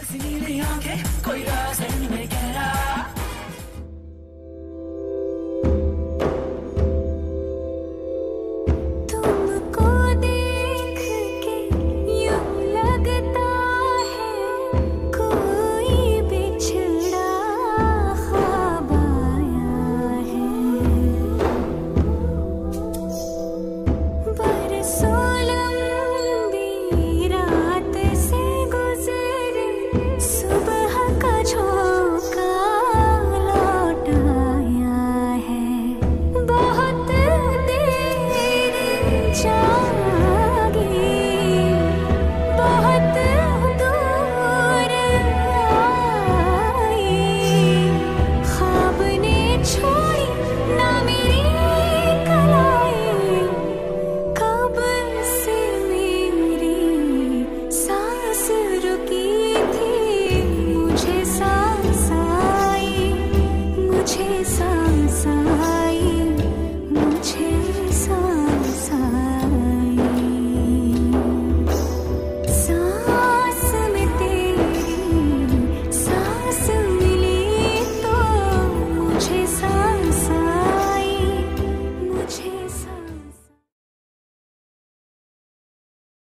सी नीली आंखें, कोई राज है इनमें गहरा। तुमको देख के यूं लगता है कोई बिछड़ा ख्वाब आया है। बरसों लंबी रात से गुजरे